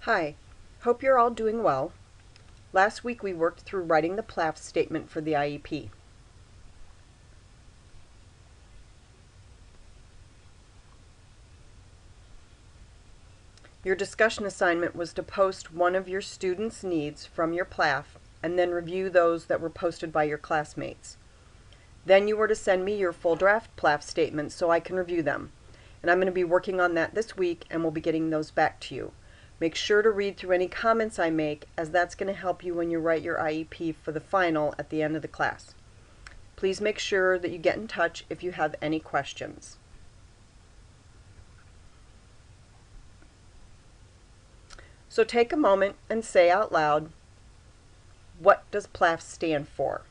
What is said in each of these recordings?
Hi, hope you're all doing well. Last week we worked through writing the PLAF statement for the IEP. Your discussion assignment was to post one of your students' needs from your PLAF and then review those that were posted by your classmates. Then you were to send me your full draft PLAF statements so I can review them. And I'm going to be working on that this week and we'll be getting those back to you. Make sure to read through any comments I make, as that's going to help you when you write your IEP for the final at the end of the class. Please make sure that you get in touch if you have any questions. So take a moment and say out loud, what does PLAF stand for?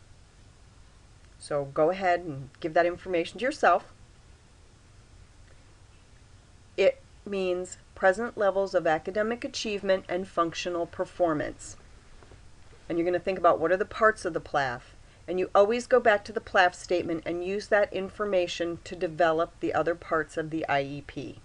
So go ahead and give that information to yourself. It means present levels of academic achievement and functional performance. And you're going to think about what are the parts of the PLAF. And you always go back to the PLAF statement and use that information to develop the other parts of the IEP.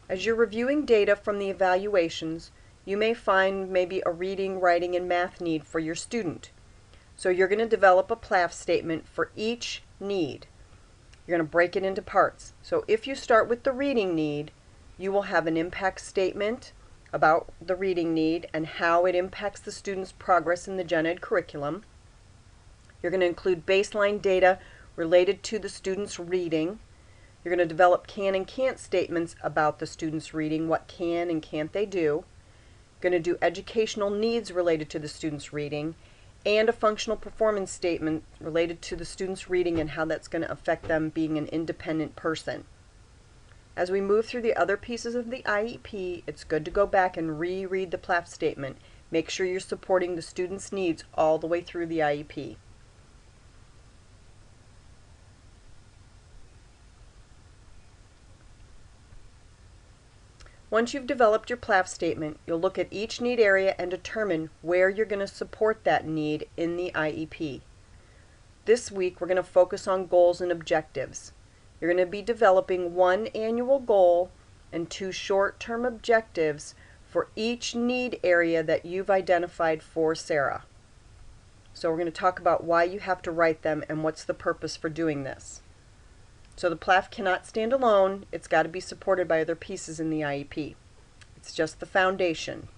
As you're reviewing data from the evaluations, you may find maybe a reading, writing, and math need for your student. So you're going to develop a PLAF statement for each need. You're going to break it into parts. So if you start with the reading need, you will have an impact statement about the reading need and how it impacts the student's progress in the gen ed curriculum. You're going to include baseline data related to the student's reading. You're going to develop can and can't statements about the student's reading, what can and can't they do. You're going to do educational needs related to the student's reading, and a functional performance statement related to the student's reading and how that's going to affect them being an independent person. As we move through the other pieces of the IEP, it's good to go back and reread the PLAF statement. Make sure you're supporting the student's needs all the way through the IEP. Once you've developed your PLAF statement, you'll look at each need area and determine where you're going to support that need in the IEP. This week we're going to focus on goals and objectives. You're going to be developing one annual goal and 2 short-term objectives for each need area that you've identified for Sarah. So we're going to talk about why you have to write them and what's the purpose for doing this. So the PLAF cannot stand alone. It's got to be supported by other pieces in the IEP. It's just the foundation.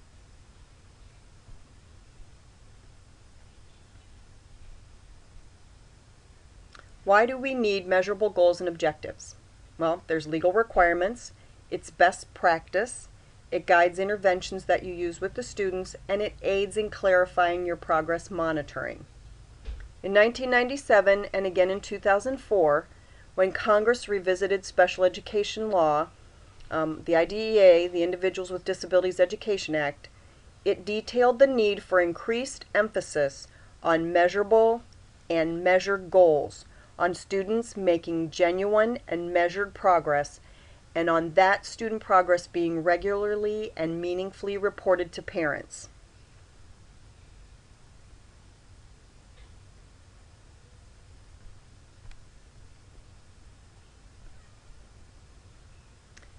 Why do we need measurable goals and objectives? Well, there's legal requirements, it's best practice, it guides interventions that you use with the students, and it aids in clarifying your progress monitoring. In 1997 and again in 2004, when Congress revisited special education law, the IDEA, the Individuals with Disabilities Education Act, it detailed the need for increased emphasis on measurable and measured goals, on students making genuine and measured progress, and on that student progress being regularly and meaningfully reported to parents.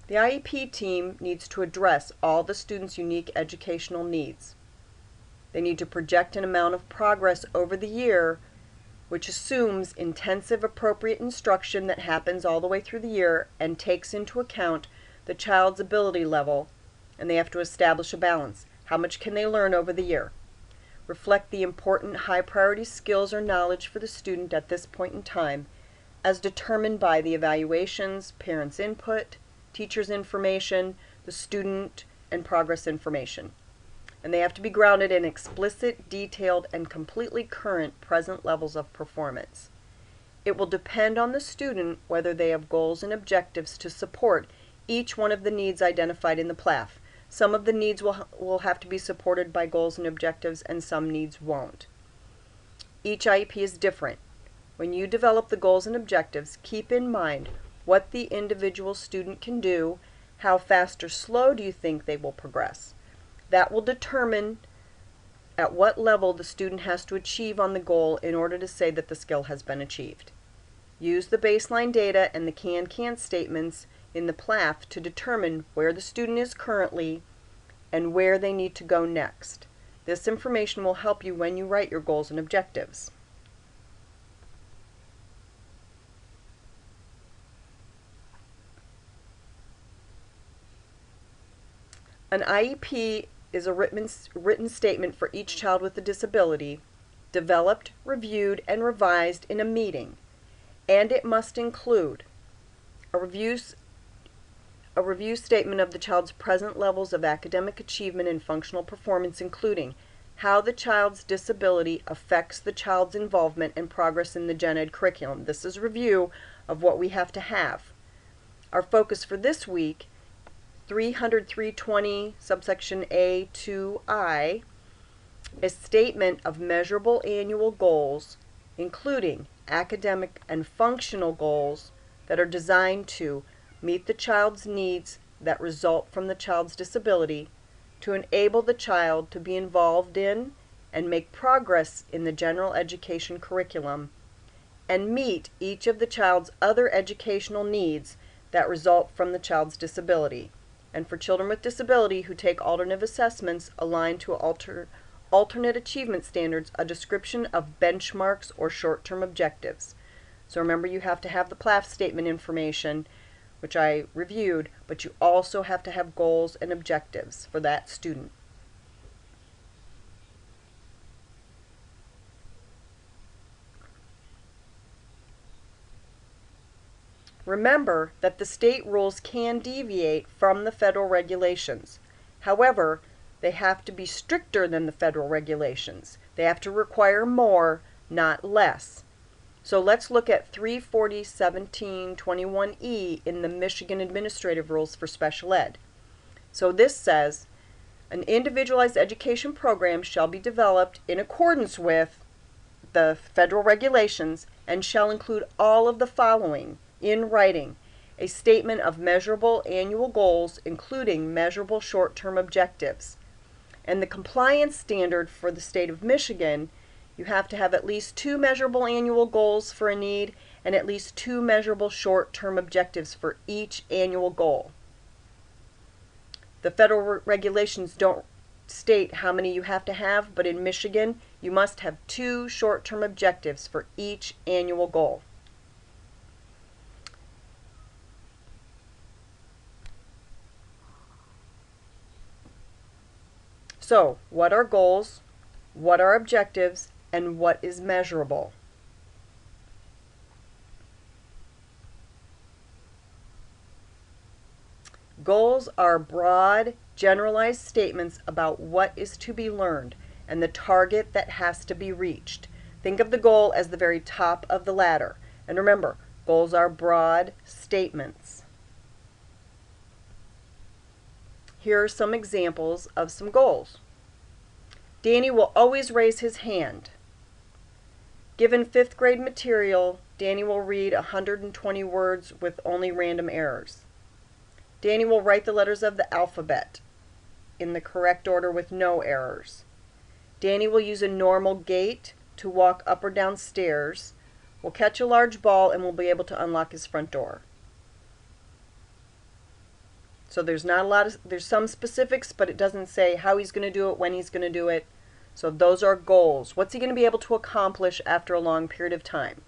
The IEP team needs to address all the students' unique educational needs. They need to project an amount of progress over the year, which assumes intensive appropriate instruction that happens all the way through the year and takes into account the child's ability level, and they have to establish a balance. How much can they learn over the year? Reflect the important high priority skills or knowledge for the student at this point in time, as determined by the evaluations, parents' input, teachers' information, the student and progress information. And they have to be grounded in explicit, detailed, and completely current present levels of performance. It will depend on the student whether they have goals and objectives to support each one of the needs identified in the PLAF. Some of the needs will have to be supported by goals and objectives, and some needs won't. Each IEP is different. When you develop the goals and objectives, keep in mind what the individual student can do, how fast or slow do you think they will progress. That will determine at what level the student has to achieve on the goal in order to say that the skill has been achieved. Use the baseline data and the can-can statements in the PLAF to determine where the student is currently and where they need to go next. This information will help you when you write your goals and objectives. An IEP is a written statement for each child with a disability, developed, reviewed, and revised in a meeting, and it must include a review statement of the child's present levels of academic achievement and functional performance, including how the child's disability affects the child's involvement and progress in the gen ed curriculum. This is a review of what we have to have. Our focus for this week, 300-320 subsection A to I, a statement of measurable annual goals, including academic and functional goals that are designed to meet the child's needs that result from the child's disability, to enable the child to be involved in and make progress in the general education curriculum, and meet each of the child's other educational needs that result from the child's disability. And for children with disability who take alternative assessments aligned to alternate achievement standards, a description of benchmarks or short-term objectives. So remember, you have to have the PLAF statement information, which I reviewed, but you also have to have goals and objectives for that student. Remember that the state rules can deviate from the federal regulations. However, they have to be stricter than the federal regulations. They have to require more, not less. So let's look at 340.17.21e in the Michigan Administrative Rules for Special Ed. So this says, an individualized education program shall be developed in accordance with the federal regulations and shall include all of the following in writing: a statement of measurable annual goals, including measurable short-term objectives. And the compliance standard for the state of Michigan, you have to have at least 2 measurable annual goals for a need and at least 2 measurable short-term objectives for each annual goal. The federal regulations don't state how many you have to have, but in Michigan, you must have 2 short-term objectives for each annual goal. So, what are goals, what are objectives, and what is measurable? Goals are broad, generalized statements about what is to be learned and the target that has to be reached. Think of the goal as the very top of the ladder. And remember, goals are broad statements. Here are some examples of some goals. Danny will always raise his hand. Given 5th grade material, Danny will read 120 words with only random errors. Danny will write the letters of the alphabet in the correct order with no errors. Danny will use a normal gait to walk up or down stairs, will catch a large ball, and will be able to unlock his front door. So there's some specifics, but it doesn't say how he's going to do it, when he's going to do it. So those are goals. What's he going to be able to accomplish after a long period of time?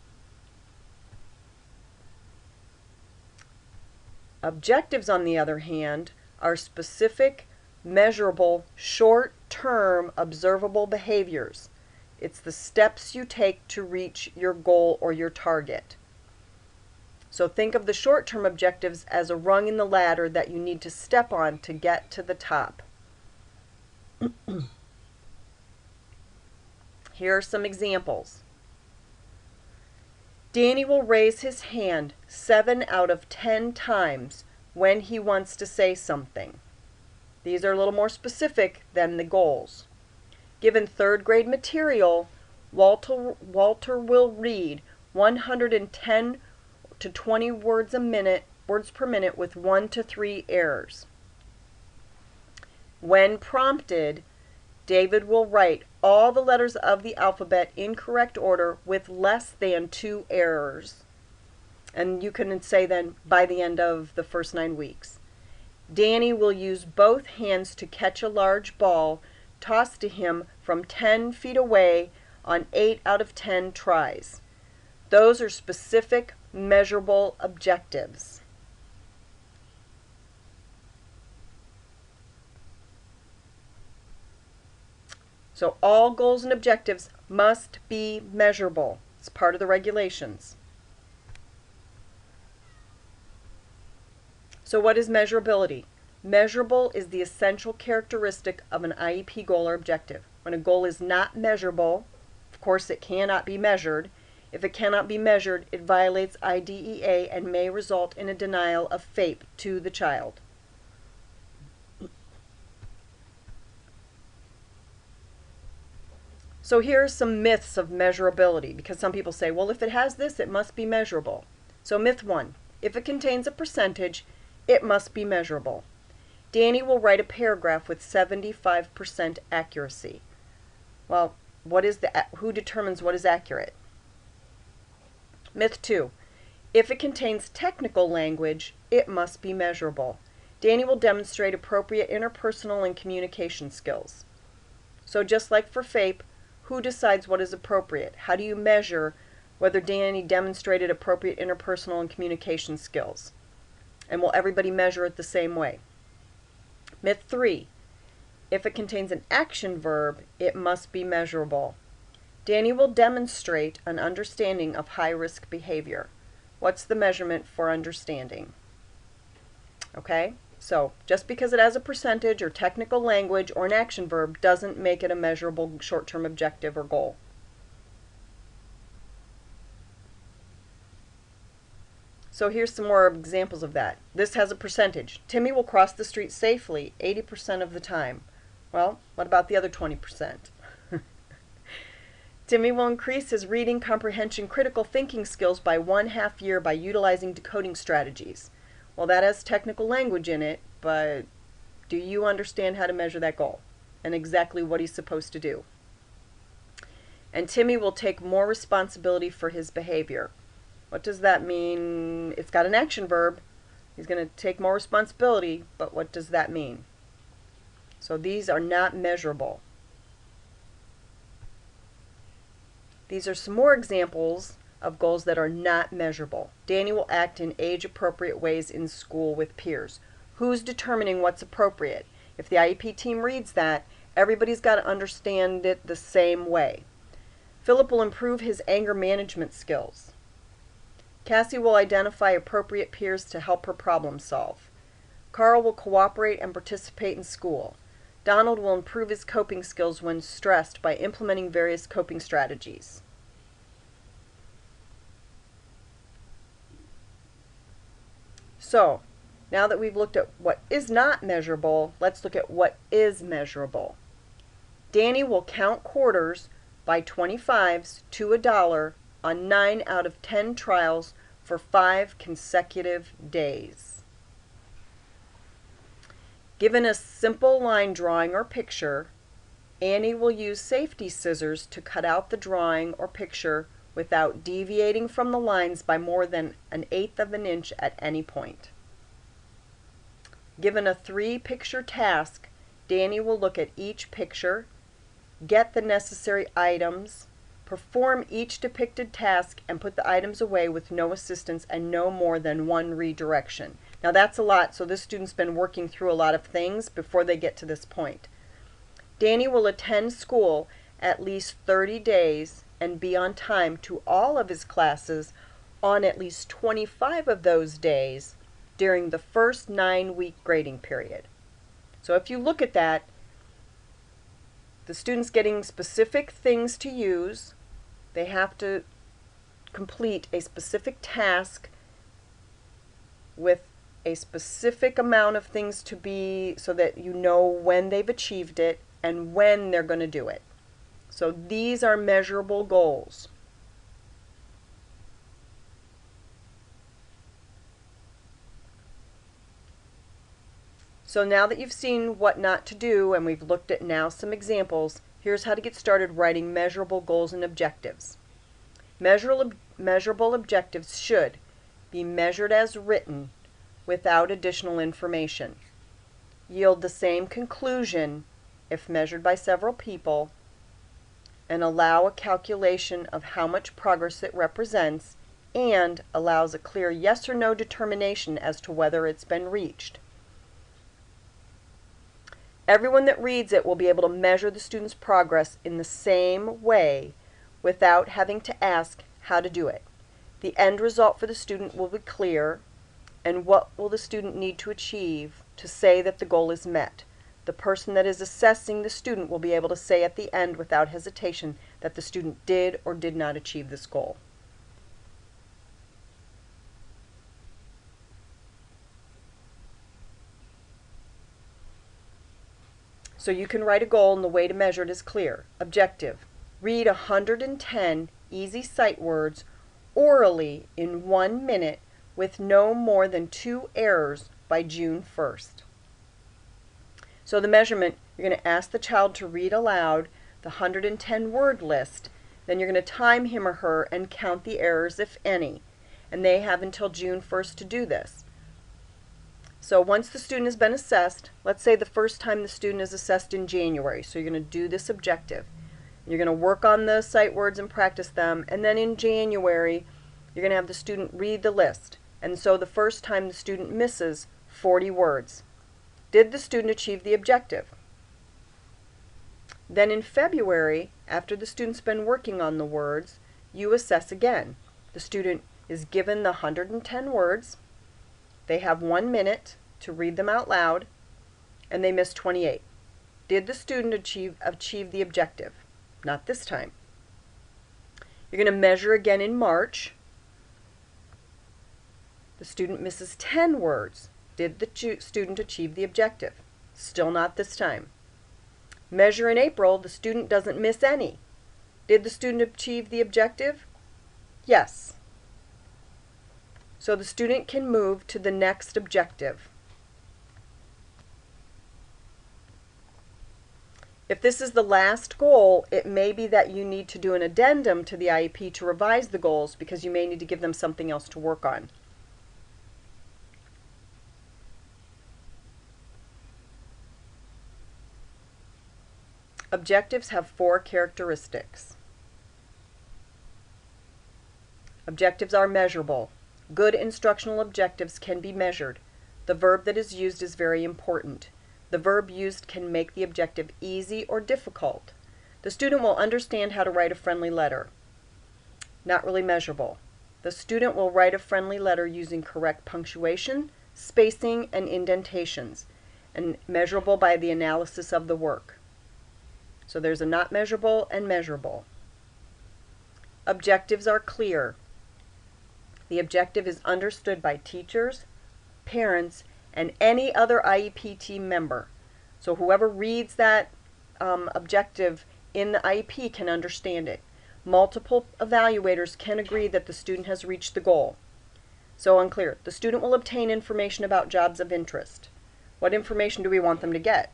Objectives, on the other hand, are specific, measurable, short-term, observable behaviors. It's the steps you take to reach your goal or your target. So think of the short-term objectives as a rung in the ladder that you need to step on to get to the top. Here are some examples. Danny will raise his hand 7 out of 10 times when he wants to say something. These are a little more specific than the goals. Given 3rd grade material, Walter will read 110 to 20 words per minute with 1 to 3 errors. When prompted, David will write all the letters of the alphabet in correct order with less than 2 errors. And you can say then, by the end of the first 9 weeks. Danny will use both hands to catch a large ball tossed to him from 10 feet away on 8 out of 10 tries. Those are specific, measurable objectives. So all goals and objectives must be measurable. It's part of the regulations. So what is measurability? Measurable is the essential characteristic of an IEP goal or objective. When a goal is not measurable, of course it cannot be measured. If it cannot be measured, it violates IDEA and may result in a denial of FAPE to the child. So here are some myths of measurability, because some people say, well, if it has this, it must be measurable. So myth 1, if it contains a percentage, it must be measurable. Danny will write a paragraph with 75% accuracy. Well, who determines what is accurate? Myth 2, if it contains technical language, it must be measurable. Danny will demonstrate appropriate interpersonal and communication skills. So just like for FAPE, who decides what is appropriate? How do you measure whether Danny demonstrated appropriate interpersonal and communication skills? And will everybody measure it the same way? Myth 3, if it contains an action verb, it must be measurable. Danny will demonstrate an understanding of high-risk behavior. What's the measurement for understanding? Okay, so just because it has a percentage or technical language or an action verb doesn't make it a measurable short-term objective or goal. So here's some more examples of that. This has a percentage. Timmy will cross the street safely 80% of the time. Well, what about the other 20%? Timmy will increase his reading, comprehension, critical thinking skills by 1/2 year by utilizing decoding strategies. Well, that has technical language in it, but do you understand how to measure that goal and exactly what he's supposed to do? And Timmy will take more responsibility for his behavior. What does that mean? It's got an action verb. He's going to take more responsibility, but what does that mean? So these are not measurable. These are some more examples of goals that are not measurable. Danny will act in age-appropriate ways in school with peers. Who's determining what's appropriate? If the IEP team reads that, everybody's got to understand it the same way. Philip will improve his anger management skills. Cassie will identify appropriate peers to help her problem solve. Carl will cooperate and participate in school. Donald will improve his coping skills when stressed by implementing various coping strategies. So, now that we've looked at what is not measurable, let's look at what is measurable. Danny will count quarters by 25s to $1 on 9 out of 10 trials for 5 consecutive days. Given a simple line drawing or picture, Annie will use safety scissors to cut out the drawing or picture without deviating from the lines by more than 1/8 of an inch at any point. Given a 3-picture task, Danny will look at each picture, get the necessary items, perform each depicted task, and put the items away with no assistance and no more than 1 redirection. Now that's a lot, so this student's been working through a lot of things before they get to this point. Danny will attend school at least 30 days and be on time to all of his classes on at least 25 of those days during the first 9-week grading period. So if you look at that, the student's getting specific things to use. They have to complete a specific task with a specific amount of things to be, so that you know when they've achieved it and when they're going to do it. So these are measurable goals. So now that you've seen what not to do, and we've looked at now some examples, here's how to get started writing measurable goals and objectives. Measurable objectives should be measured as written without additional information, yield the same conclusion if measured by several people, and allow a calculation of how much progress it represents, and allows a clear yes or no determination as to whether it's been reached. Everyone that reads it will be able to measure the student's progress in the same way without having to ask how to do it. The end result for the student will be clear, and what will the student need to achieve to say that the goal is met. The person that is assessing the student will be able to say at the end without hesitation that the student did or did not achieve this goal. So you can write a goal, and the way to measure it is clear. Objective: read 110 easy sight words orally in 1 minute with no more than 2 errors by June 1st. So the measurement, you're going to ask the child to read aloud the 110 word list, then you're going to time him or her and count the errors, if any, and they have until June 1st to do this. So once the student has been assessed, let's say the first time the student is assessed in January, so you're going to do this objective. You're going to work on the sight words and practice them, and then in January you're going to have the student read the list. And so the first time the student misses 40 words. Did the student achieve the objective? Then in February, after the student's been working on the words, you assess again. The student is given the 110 words. They have 1 minute to read them out loud, and they miss 28. Did the student achieve the objective? Not this time. You're going to measure again in March. The student misses 10 words. Did the student achieve the objective? Still not this time. Measure in April. The student doesn't miss any. Did the student achieve the objective? Yes. So the student can move to the next objective. If this is the last goal, it may be that you need to do an addendum to the IEP to revise the goals, because you may need to give them something else to work on. Objectives have 4 characteristics. Objectives are measurable. Good instructional objectives can be measured. The verb that is used is very important. The verb used can make the objective easy or difficult. The student will understand how to write a friendly letter. Not really measurable. The student will write a friendly letter using correct punctuation, spacing, and indentations, and measurable by the analysis of the work. So there's a not measurable and measurable. Objectives are clear. The objective is understood by teachers, parents, and any other IEP team member. So whoever reads that objective in the IEP can understand it. Multiple evaluators can agree that the student has reached the goal. So unclear. The student will obtain information about jobs of interest. What information do we want them to get?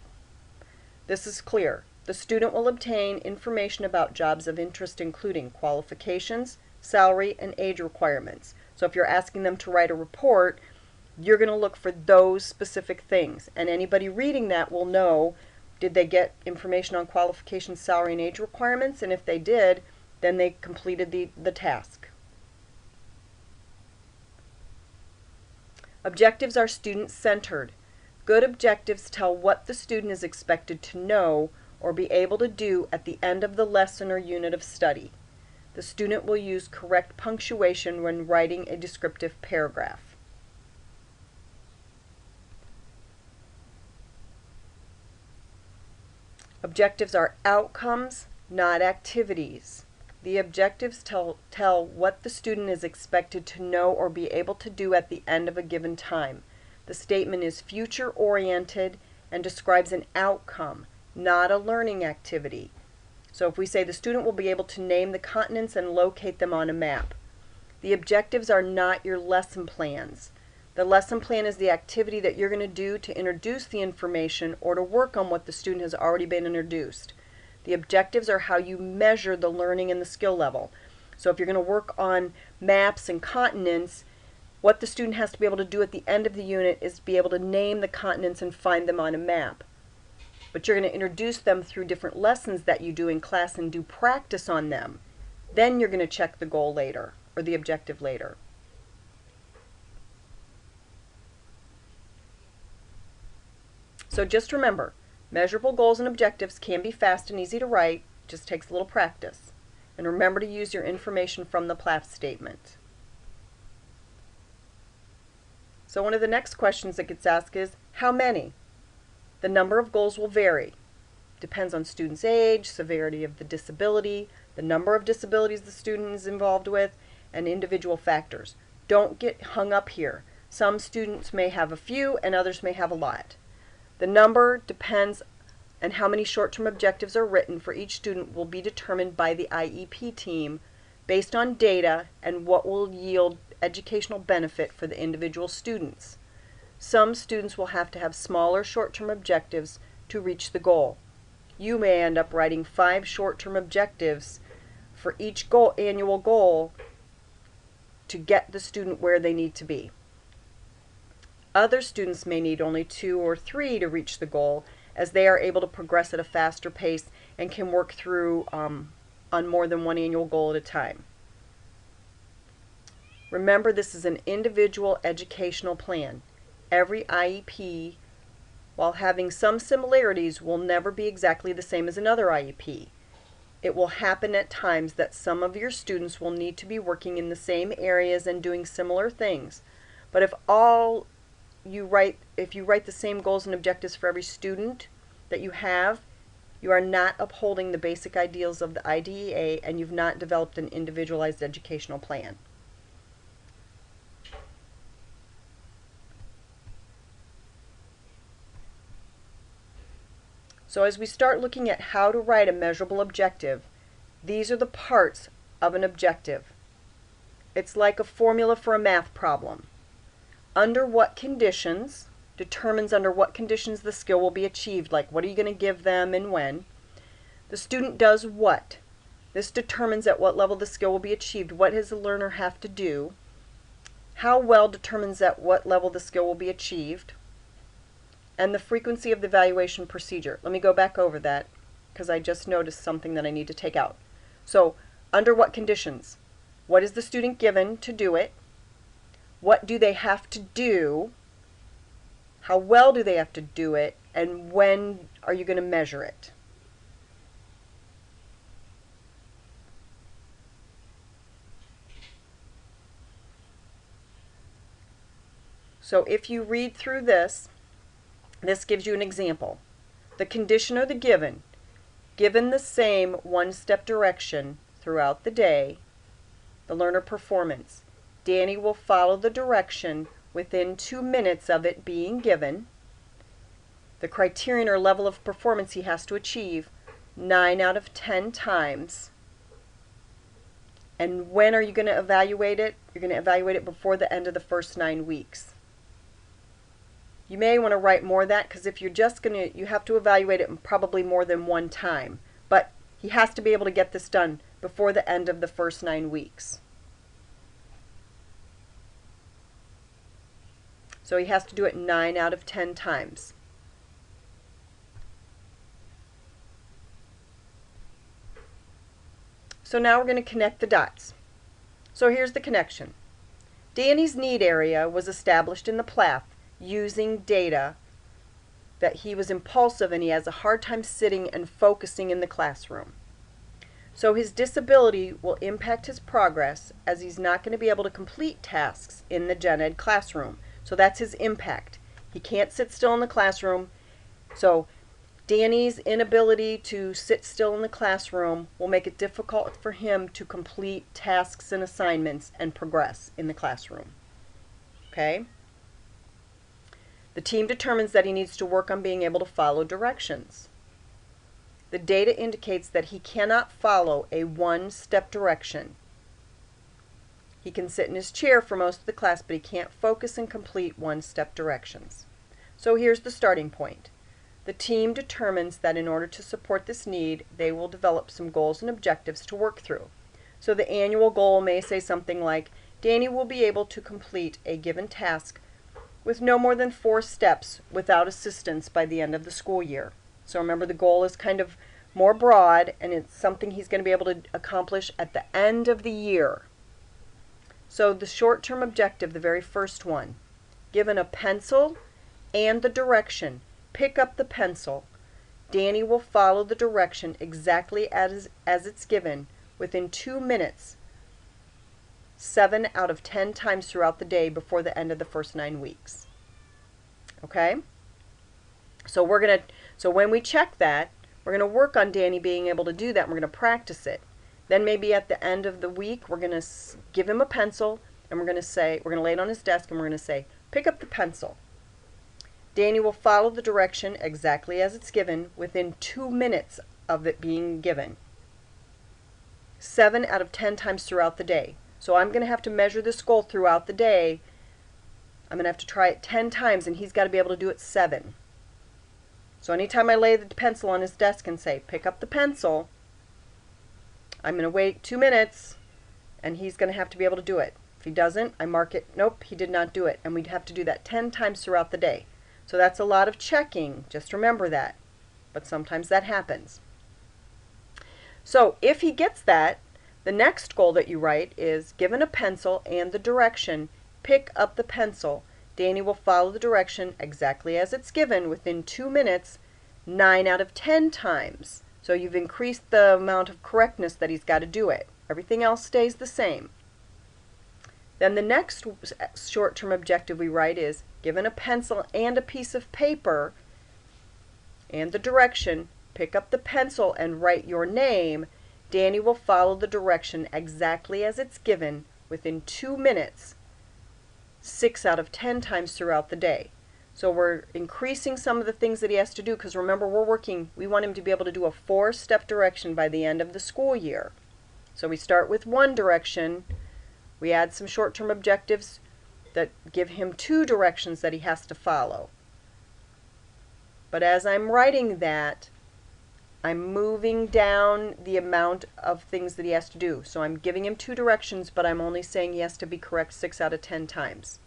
This is clear. The student will obtain information about jobs of interest, including qualifications, salary, and age requirements. So if you're asking them to write a report, you're going to look for those specific things. And anybody reading that will know, did they get information on qualifications, salary, and age requirements? And if they did, then they completed the task. Objectives are student-centered. Good objectives tell what the student is expected to know or be able to do at the end of the lesson or unit of study. The student will use correct punctuation when writing a descriptive paragraph. Objectives are outcomes, not activities. The objectives tell what the student is expected to know or be able to do at the end of a given time. The statement is future-oriented and describes an outcome, not a learning activity. So if we say the student will be able to name the continents and locate them on a map. The objectives are not your lesson plans. The lesson plan is the activity that you're going to do to introduce the information or to work on what the student has already been introduced. The objectives are how you measure the learning and the skill level. So if you're going to work on maps and continents, What the student has to be able to do at the end of the unit is be able to name the continents and find them on a map. But you're going to introduce them through different lessons that you do in class and do practice on them. Then you're going to check the goal later, or the objective later. So just remember, measurable goals and objectives can be fast and easy to write, just takes a little practice. And remember to use your information from the PLAF statement. So one of the next questions that gets asked is, how many? The number of goals will vary. Depends on student's age, severity of the disability, the number of disabilities the student is involved with, and individual factors. Don't get hung up here. Some students may have a few and others may have a lot. The number depends on how many short-term objectives are written for each student will be determined by the IEP team based on data and what will yield educational benefit for the individual students. Some students will have to have smaller short-term objectives to reach the goal. You may end up writing 5 short-term objectives for each annual goal to get the student where they need to be. Other students may need only 2 or 3 to reach the goal, as they are able to progress at a faster pace and can work through on more than one annual goal at a time. Remember, this is an individual educational plan. Every IEP, while having some similarities, will never be exactly the same as another IEP. It will happen at times that some of your students will need to be working in the same areas and doing similar things. But if you write the same goals and objectives for every student that you have, you are not upholding the basic ideals of the IDEA, and you've not developed an individualized educational plan. So as we start looking at how to write a measurable objective, these are the parts of an objective. It's like a formula for a math problem. Under what conditions determines under what conditions the skill will be achieved, like what are you going to give them and when. The student does what? This determines at what level the skill will be achieved. What does the learner have to do? How well determines at what level the skill will be achieved. And the frequency of the evaluation procedure. Let me go back over that because I just noticed something that I need to take out. So, under what conditions? What is the student given to do it? What do they have to do? How well do they have to do it? And when are you going to measure it? So if you read through this, this gives you an example. The condition or the given the same one-step direction throughout the day, the learner performance. Danny will follow the direction within 2 minutes of it being given. The criterion or level of performance he has to achieve 9 out of 10 times. And when are you going to evaluate it? You're going to evaluate it before the end of the first 9 weeks. You may want to write more of that because if you're just going to, you have to evaluate it probably more than one time. But he has to be able to get this done before the end of the first 9 weeks. So he has to do it 9 out of 10 times. So now we're going to connect the dots. So here's the connection. Danny's need area was established in the PLAF using data that he was impulsive and he has a hard time sitting and focusing in the classroom. So his disability will impact his progress as he's not going to be able to complete tasks in the gen ed classroom. So that's his impact. He can't sit still in the classroom. So Danny's inability to sit still in the classroom will make it difficult for him to complete tasks and assignments and progress in the classroom. Okay? The team determines that he needs to work on being able to follow directions. The data indicates that he cannot follow a one-step direction. He can sit in his chair for most of the class, but he can't focus and complete one-step directions. So here's the starting point. The team determines that in order to support this need, they will develop some goals and objectives to work through. So the annual goal may say something like, Danny will be able to complete a given task with no more than 4 steps without assistance by the end of the school year. So remember, the goal is kind of more broad, and it's something he's going to be able to accomplish at the end of the year. So the short-term objective, the very first one, given a pencil and the direction, pick up the pencil. Danny will follow the direction exactly as it's given within 2 minutes, 7 out of 10 times throughout the day before the end of the first 9 weeks. Okay? So when we check that, we're going to work on Danny being able to do that, and we're going to practice it. Then maybe at the end of the week, we're going to give him a pencil, and we're going to lay it on his desk, and we're going to say, pick up the pencil. Danny will follow the direction exactly as it's given within 2 minutes of it being given, 7 out of 10 times throughout the day. So I'm going to have to measure this goal throughout the day. I'm going to have to try it 10 times, and he's got to be able to do it 7. So anytime I lay the pencil on his desk and say, pick up the pencil, I'm going to wait 2 minutes, and he's going to have to be able to do it. If he doesn't, I mark it, nope, he did not do it. And we'd have to do that 10 times throughout the day. So that's a lot of checking, just remember that. But sometimes that happens. So if he gets that, the next goal that you write is, given a pencil and the direction, pick up the pencil. Danny will follow the direction exactly as it's given within 2 minutes, 9 out of 10 times. So you've increased the amount of correctness that he's got to do it. Everything else stays the same. Then the next short-term objective we write is, given a pencil and a piece of paper and the direction, pick up the pencil and write your name. Danny will follow the direction exactly as it's given within 2 minutes, 6 out of 10 times throughout the day. So we're increasing some of the things that he has to do, because remember, we want him to be able to do a 4-step direction by the end of the school year. So we start with 1 direction, we add some short-term objectives that give him 2 directions that he has to follow. But as I'm writing that, I'm moving down the amount of things that he has to do. So I'm giving him 2 directions, but I'm only saying he has to be correct 6 out of 10 times.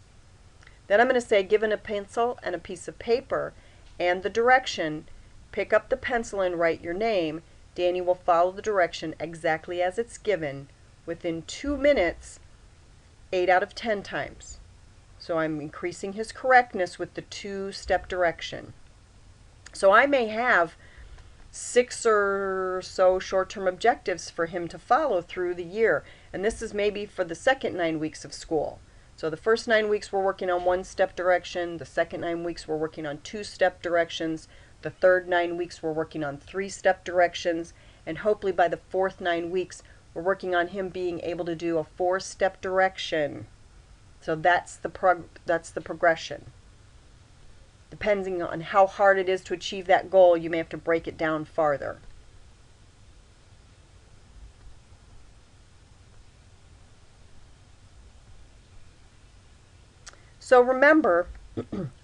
Then I'm going to say, given a pencil and a piece of paper and the direction, pick up the pencil and write your name. Danny will follow the direction exactly as it's given within 2 minutes, 8 out of 10 times. So I'm increasing his correctness with the 2-step direction. So I may have 6 or so short-term objectives for him to follow through the year. And this is maybe for the second 9 weeks of school. So the first 9 weeks we're working on 1-step direction. The second 9 weeks we're working on 2-step directions. The third 9 weeks we're working on 3-step directions. And hopefully by the fourth 9 weeks we're working on him being able to do a 4-step direction. So that's the progression. Depending on how hard it is to achieve that goal, you may have to break it down farther. So remember,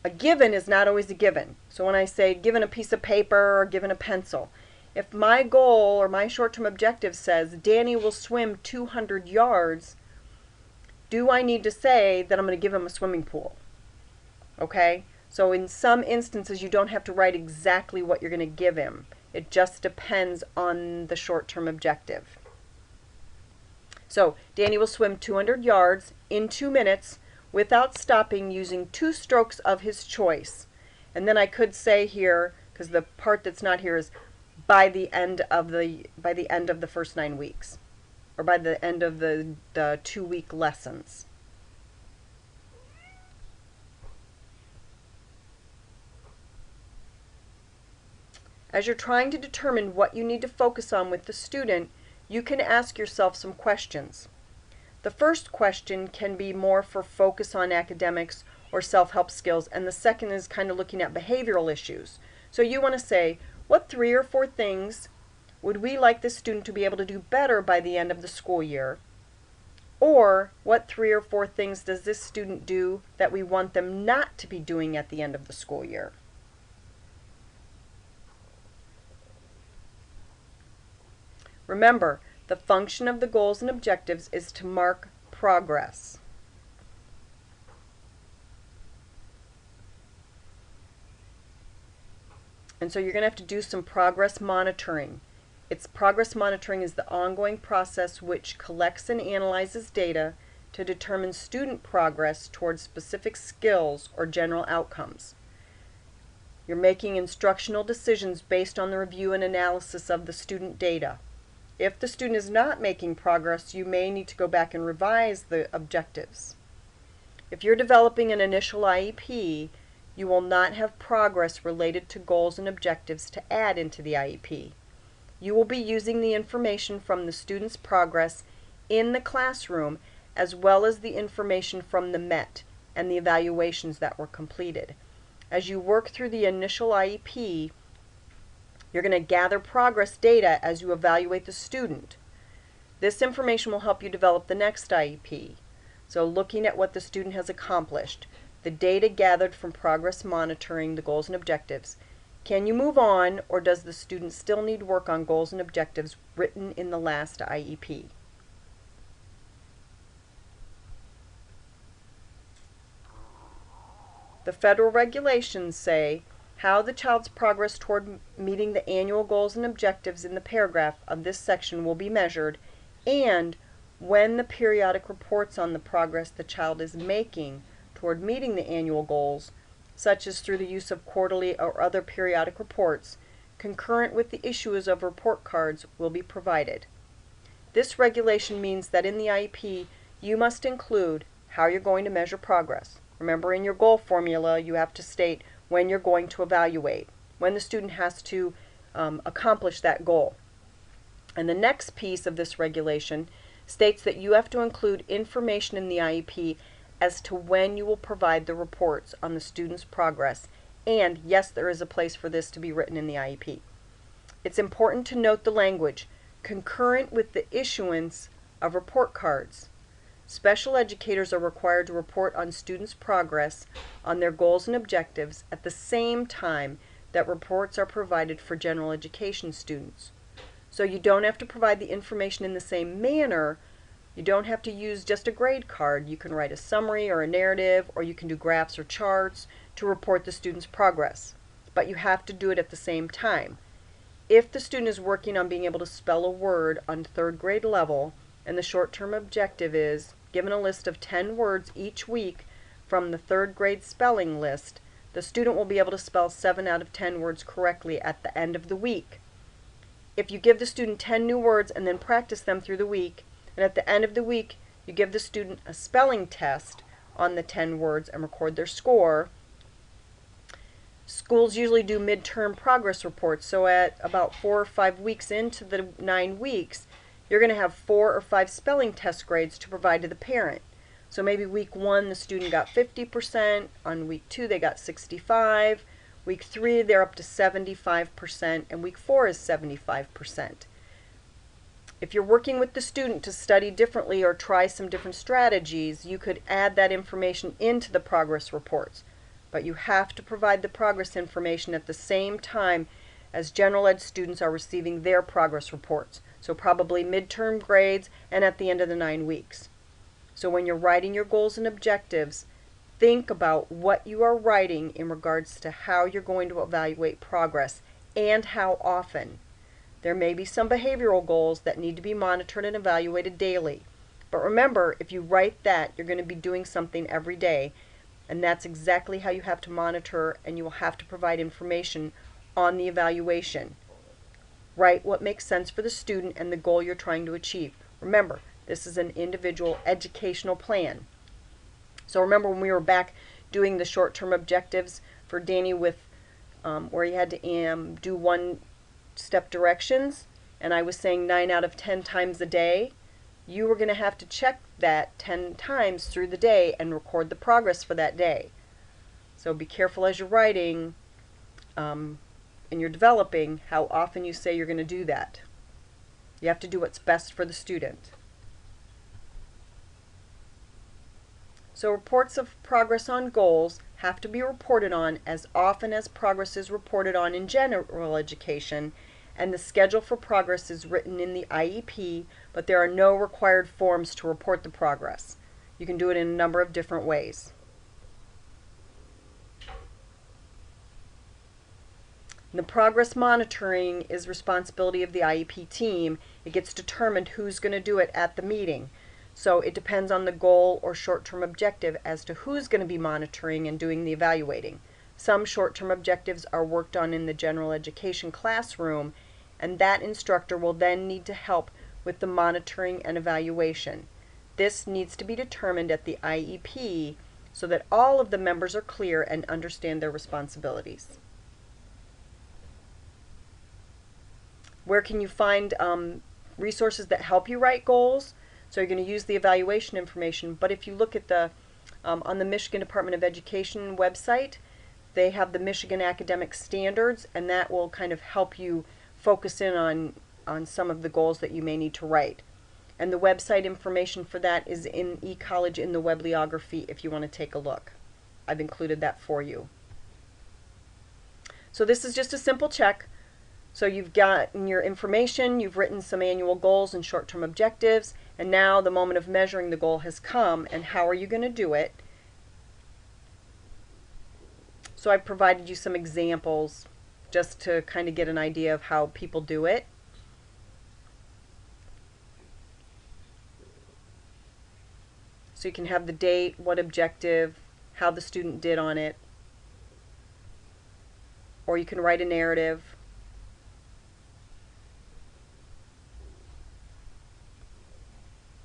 a given is not always a given. So when I say given a piece of paper or given a pencil, if my goal or my short-term objective says Danny will swim 200 yards, do I need to say that I'm going to give him a swimming pool? Okay? So in some instances, you don't have to write exactly what you're going to give him. It just depends on the short-term objective. So Danny will swim 200 yards in 2 minutes without stopping, using 2 strokes of his choice. And then I could say here, because the part that's not here is by the end of the first 9 weeks, or by the end of the 2-week lessons. As you're trying to determine what you need to focus on with the student, you can ask yourself some questions. The first question can be more for focus on academics or self-help skills, and the second is kind of looking at behavioral issues. So you want to say, what 3 or 4 things would we like this student to be able to do better by the end of the school year? Or what 3 or 4 things does this student do that we want them not to be doing at the end of the school year? Remember, the function of the goals and objectives is to mark progress. And so you're going to have to do some progress monitoring. Progress monitoring is the ongoing process which collects and analyzes data to determine student progress towards specific skills or general outcomes. You're making instructional decisions based on the review and analysis of the student data. If the student is not making progress, you may need to go back and revise the objectives. If you're developing an initial IEP, you will not have progress related to goals and objectives to add into the IEP. You will be using the information from the student's progress in the classroom as well as the information from the MET and the evaluations that were completed. As you work through the initial IEP, you're going to gather progress data as you evaluate the student. This information will help you develop the next IEP. So looking at what the student has accomplished, the data gathered from progress monitoring the goals and objectives. Can you move on, or does the student still need work on goals and objectives written in the last IEP? The federal regulations say how the child's progress toward meeting the annual goals and objectives in the paragraph of this section will be measured, and when the periodic reports on the progress the child is making toward meeting the annual goals, such as through the use of quarterly or other periodic reports, concurrent with the issues of report cards, will be provided. This regulation means that in the IEP, you must include how you're going to measure progress. Remember, in your goal formula, you have to state when you're going to evaluate, when the student has to accomplish that goal. And the next piece of this regulation states that you have to include information in the IEP as to when you will provide the reports on the student's progress, and yes, there is a place for this to be written in the IEP. It's important to note the language, concurrent with the issuance of report cards. Special educators are required to report on students' progress on their goals and objectives at the same time that reports are provided for general education students. So you don't have to provide the information in the same manner. You don't have to use just a grade card. You can write a summary or a narrative, or you can do graphs or charts to report the student's progress. But you have to do it at the same time. If the student is working on being able to spell a word on third grade level, and the short-term objective is given a list of 10 words each week from the third grade spelling list, the student will be able to spell 7 out of 10 words correctly at the end of the week. If you give the student 10 new words and then practice them through the week, and at the end of the week, you give the student a spelling test on the 10 words and record their score. Schools usually do midterm progress reports, so at about 4 or 5 weeks into the 9 weeks, you're going to have 4 or 5 spelling test grades to provide to the parent. So maybe week 1, the student got 50%, on week 2, they got 65%, week 3, they're up to 75%, and week 4 is 75%. If you're working with the student to study differently or try some different strategies, you could add that information into the progress reports. But you have to provide the progress information at the same time as general ed students are receiving their progress reports. So probably midterm grades and at the end of the 9 weeks. So when you're writing your goals and objectives, think about what you are writing in regards to how you're going to evaluate progress and how often. There may be some behavioral goals that need to be monitored and evaluated daily. But remember, if you write that, you're going to be doing something every day, and that's exactly how you have to monitor, and you will have to provide information on the evaluation. Write what makes sense for the student and the goal you're trying to achieve. Remember, this is an individual educational plan. So remember when we were back doing the short-term objectives for Danny with where he had to do one-step directions, and I was saying 9 out of 10 times a day, you were going to have to check that 10 times through the day and record the progress for that day. So be careful as you're writing and you're developing how often you say you're going to do that. You have to do what's best for the student. So reports of progress on goals have to be reported on as often as progress is reported on in general education, and the schedule for progress is written in the IEP, but there are no required forms to report the progress. You can do it in a number of different ways. The progress monitoring is responsibility of the IEP team. It gets determined who's going to do it at the meeting. So it depends on the goal or short-term objective as to who's going to be monitoring and doing the evaluating. Some short-term objectives are worked on in the general education classroom, and that instructor will then need to help with the monitoring and evaluation. This needs to be determined at the IEP so that all of the members are clear and understand their responsibilities. Where can you find resources that help you write goals? So you're going to use the evaluation information, but if you look at the on the Michigan Department of Education website, they have the Michigan Academic Standards, and that will kind of help you focus in on some of the goals that you may need to write. And the website information for that is in eCollege in the Webliography if you want to take a look. I've included that for you. So this is just a simple check. So you've gotten your information, you've written some annual goals and short-term objectives, and now the moment of measuring the goal has come, and how are you going to do it? So I provided you some examples just to kind of get an idea of how people do it. So you can have the date, what objective, how the student did on it, or you can write a narrative.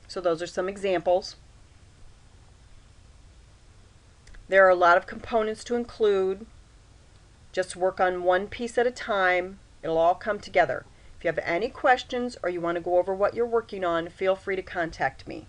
So those are some examples. There are a lot of components to include. Just work on one piece at a time. It'll all come together. If you have any questions or you want to go over what you're working on, feel free to contact me.